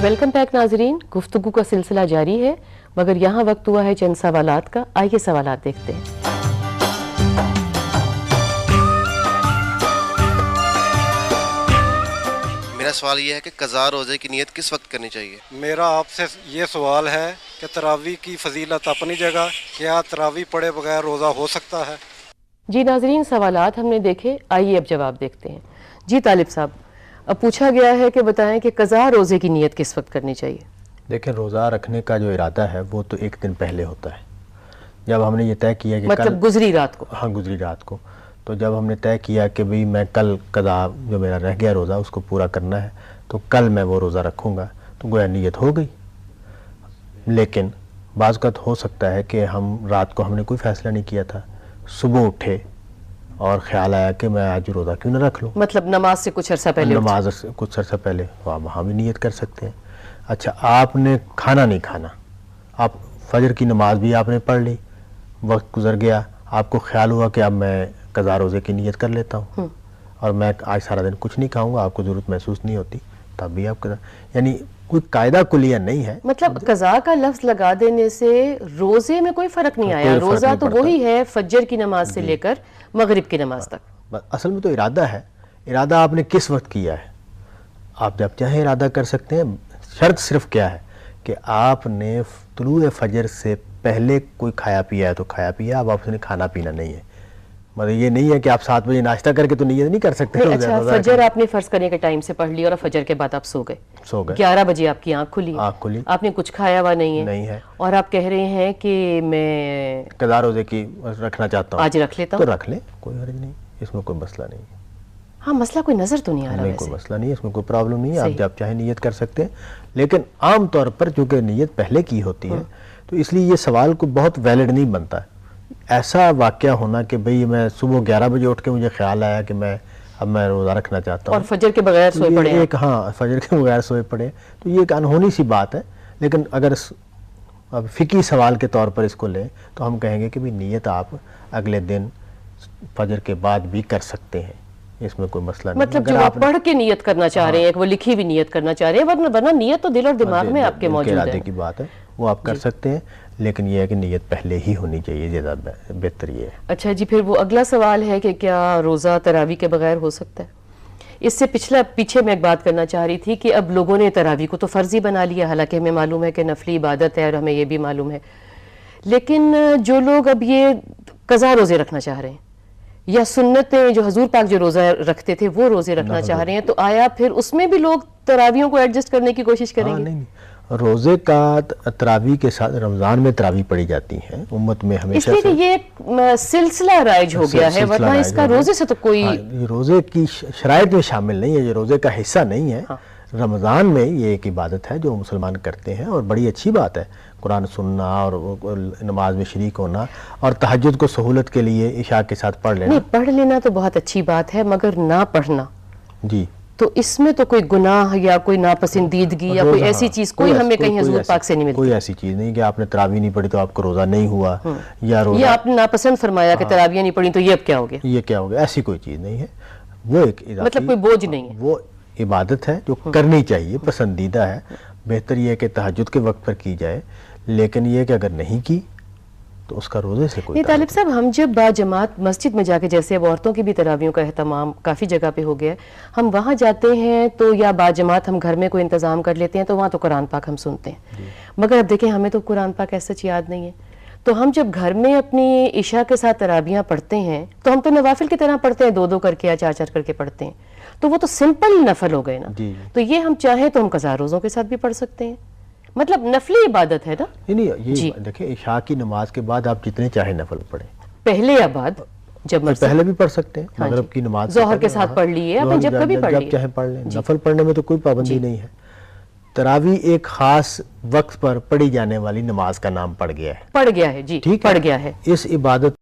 Welcome back नाजरीन, गुफ्तगू का सिलसिला जारी है मगर यहाँ वक्त हुआ है चंद सवालात का। आइए सवालात देखते हैं। मेरा सवाल ये है कि क़ज़ा रोज़े की नियत किस वक्त करनी चाहिए? मेरा आपसे ये सवाल है कि तरावी की फजीलत अपनी जगह, क्या तरावी पढ़े बगैर रोज़ा हो सकता है? जी नाजरीन, सवालात हमने देखे, आइए अब जवाब देखते हैं। जी तालिब साहब, अब पूछा गया है कि बताएं कि क़ज़ा रोज़े की नियत किस वक्त करनी चाहिए? देखें, रोज़ा रखने का जो इरादा है वो तो एक दिन पहले होता है। जब हमने ये तय किया कि मतलब गुजरी रात को। हाँ, गुजरी रात को। तो जब हमने तय किया कि भाई मैं कल क़ज़ा जो मेरा रह गया रोज़ा उसको पूरा करना है, तो कल मैं वो रोज़ा रखूँगा, तो गोया नियत हो गई। लेकिन बाज़ वक़्त हो सकता है कि हम रात को हमने कोई फ़ैसला नहीं किया था, सुबह उठे और ख्याल आया कि मैं आज रोज़ा क्यों ना रख लूँ। मतलब नमाज से कुछ अरसा पहले नमाज से कुछ अरसा पहले वहाँ भी नियत कर सकते हैं। अच्छा, आपने खाना नहीं खाना, आप फजर की नमाज भी आपने पढ़ ली, वक्त गुजर गया, आपको ख्याल हुआ कि अब मैं क़ज़ा रोज़े की नियत कर लेता हूँ और मैं आज सारा दिन कुछ नहीं खाऊंगा, आपको ज़रूरत महसूस नहीं होती, तब भी आप क़ज़ा, यानी कोई कायदा कुलिया नहीं है। मतलब क़ज़ा का लफ्ज़ लगा देने से रोज़े में कोई फ़र्क नहीं आया। रोज़ा तो वही है फजर की नमाज से लेकर मगरिब की नमाज तक। असल में तो इरादा है, इरादा आपने किस वक्त किया है, आप जब चाहें इरादा कर सकते हैं। शर्त सिर्फ क्या है कि आपने तुलूए फजर से पहले कोई खाया पिया है तो खाया पिया, अब आपने खाना पीना नहीं है। मतलब ये नहीं है कि आप 7 बजे नाश्ता करके तो नियत नहीं कर सकते। अच्छा, फजर आपने फर्ज करने के टाइम से पढ़ लिया और फजर के बाद आप सो गए 11 बजे आपकी आंख खुली, आपने कुछ खाया हुआ नहीं है और आप कह रहे हैं कि मैं क़ज़ा रोज़े की रखना चाहता हूँ, आज रख लेता हूँ, तो रख ले, कोई हर्ज नहीं, इसमें कोई मसला नहीं है। हाँ, मसला कोई नजर तो नहीं आ रहा है, कोई मसला नहीं है, इसमें कोई प्रॉब्लम नहीं है, आप जब चाहे नियत कर सकते हैं। लेकिन आम तौर पर चूंकि नियत पहले की होती है तो इसलिए ये सवाल को बहुत वैलिड नहीं बनता है। ऐसा वाक़या होना कि भाई मैं सुबह 11 बजे उठ के मुझे ख्याल आया कि अब मैं रोज़ा रखना चाहता हूँ और फजर के बगैर सोए पड़े, एक हाँ फजर के बगैर सोए पड़े, तो ये एक अनहोनी सी बात है। लेकिन अगर अब फ़िकी सवाल के तौर पर इसको लें तो हम कहेंगे कि भाई नियत आप अगले दिन फजर के बाद भी कर सकते हैं, इसमें कोई मसला नहीं। मतलब जो आप पढ़ के नियत करना चाह रहे हैं, वो लिखी भी नियत करना चाह रहे हैं, वरना नियत तो दिल और दिमाग में आपके मौजूद है, की बात है, वो आप कर सकते हैं। लेकिन ये है कि नियत पहले ही होनी चाहिए, ज़्यादा बेहतर ये है। अच्छा जी, फिर वो अगला सवाल है कि क्या रोज़ा तरावी के बगैर हो सकता है? इससे पीछे मैं एक बात करना चाह रही थी कि अब लोगों ने तरावी को तो फ़र्ज़ी बना लिया, हालांकि हमें मालूम है कि नफली इबादत है और हमें ये भी मालूम है। लेकिन जो लोग अब ये क़ज़ा रोज़े रखना चाह रहे हैं या सुन्नतें जो हजूर पाक जो रोज़ा रखते थे वो रोज़े रखना चाह रहे हैं, तो आया फिर उसमें भी लोग तरावियों को एडजस्ट करने की कोशिश करेंगे? नहीं, रोज़े का तरावी के साथ रमज़ान में तरावी पढ़ी जाती है उम्मत में हमेशा, इसलिए ये एक सिलसिला राइज हो गया है, वरना इसका रोज़े से तो कोई रोज़े की शराइत में शामिल नहीं है, ये रोज़े का हिस्सा नहीं है। रमज़ान में ये एक इबादत है जो मुसलमान करते हैं और बड़ी अच्छी बात है। कुरान सुनना और नमाज में शरीक होना और तहज्जुद को सहूलत के लिए इशा के साथ पढ़ लेना, नहीं पढ़ लेना तो बहुत अच्छी बात है, मगर ना पढ़ना जी, तो इसमें तो कोई गुनाह या कोई नापसंदीदगी या कोई ऐसी चीज कोई हमें कहीं हजूर पाक से नहीं मिलती। कोई ऐसी चीज नहीं कि आपने तरावी नहीं पढ़ी तो आपको रोजा नहीं हुआ या रोजा, या आपने नापसंद फरमाया कि तरावियां नहीं पढ़ी तो ये अब क्या हो गया, ये क्या हो गया, ऐसी कोई चीज नहीं है। वो एक मतलब कोई बोझ नहीं है, वो इबादत है जो करनी चाहिए, पसंदीदा है। बेहतर ये है कि तहज्जुद के वक्त पर की जाए, लेकिन ये कि अगर नहीं की तो उसका रोज़े से कोई नहीं। तालिब साहब, हम जब बाजमात मस्जिद में जाके, जैसे अब औरतों की भी तरावियों का एहतमाम काफ़ी जगह पे हो गया, हम वहाँ जाते हैं तो या बाजमात हम घर में कोई इंतज़ाम कर लेते हैं तो वहाँ तो कुरान पाक हम सुनते हैं, मगर अब देखें हमें तो कुरान पाक ऐसा याद नहीं है। तो हम जब घर में अपनी इशा के साथ तरावियाँ पढ़ते हैं तो हम तो नवाफिल की तरह पढ़ते हैं, 2-2 करके या 4-4 करके पढ़ते हैं, तो वो तो सिंपल नफल हो गए ना। तो ये हम चाहें तो हम क़ज़ा रोज़ों के साथ भी पढ़ सकते हैं, मतलब नफली इबादत है ना। नहीं, ये देखिए इशा की नमाज के बाद आप जितने चाहे नफल पढ़ें, पहले या बाद, जब पहले भी पढ़ सकते हैं, मगरिब की नमाज ज़ोहर के साथ पढ़ लिए, अपन जब कभी पढ़ लिए, चाहे पढ़ लें। नफल पढ़ने में तो कोई पाबंदी नहीं है। तरावी एक खास वक्त पर पढ़ी जाने वाली नमाज का नाम पड़ गया है जी, ठीक पड़ गया है। इस इबादत